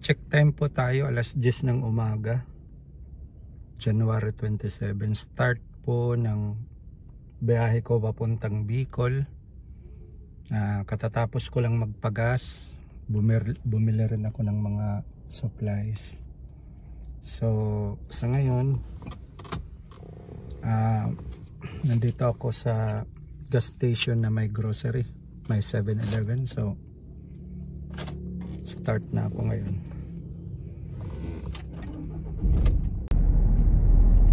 Check time po tayo, alas 10 ng umaga, January 27. Start po ng biyahe ko papuntang Bicol. Katatapos ko lang magpagas, bumili rin ako ng mga supplies. So sa ngayon, nandito ako sa gas station na may grocery, may 7-Eleven. So start na ako ngayon.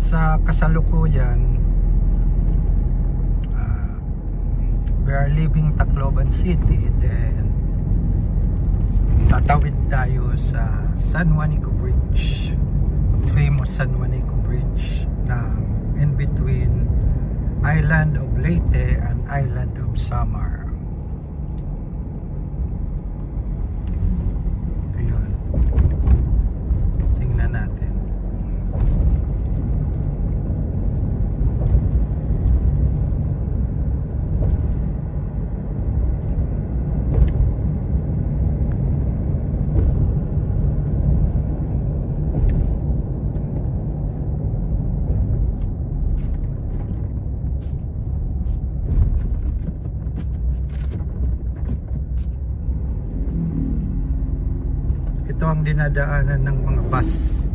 Sa kasalukuyan, we are leaving Tacloban City, then tatawid tayo sa San Juanico Bridge, famous San Juanico Bridge na in between Island of Leyte and Island of Samar. Ayun, tingnan natin. Ito ang dinadaanan ng mga bus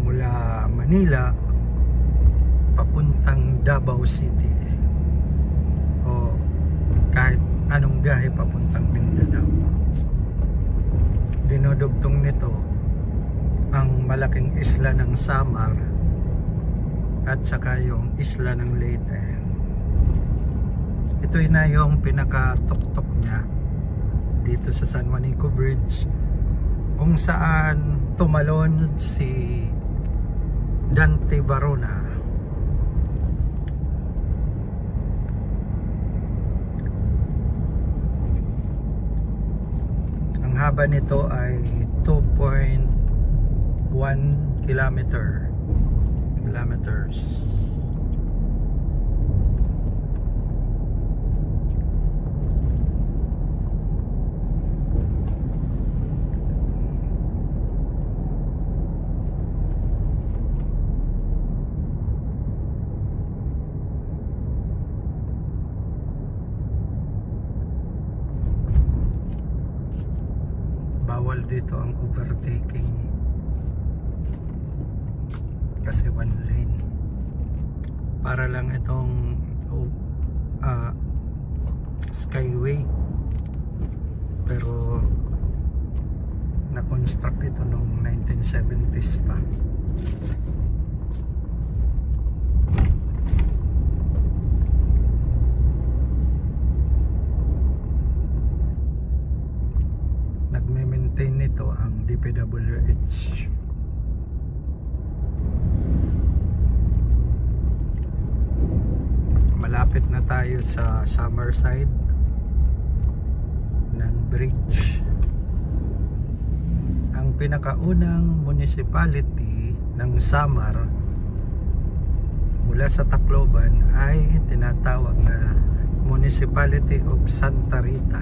mula Manila papuntang Davao City o kahit anong biyahe papuntang Mindanao. Dinodugtong nito ang malaking isla ng Samar at saka yung isla ng Leyte. Ito na yung pinakatuktok niya dito sa San Juanico Bridge, kung saan tumalon si Dante Varona. Ang haba nito ay 2.1 kilometers. Bawal dito ang overtaking kasi one lane. Para lang itong skyway, pero na-construct ito noong 1970s pa. Nagme-maintain nito ang DPWH. Malapit na tayo sa Samar side ng bridge. Ang pinakaunang municipality ng Samar mula sa Tacloban ay tinatawag na Municipality of Santa Rita.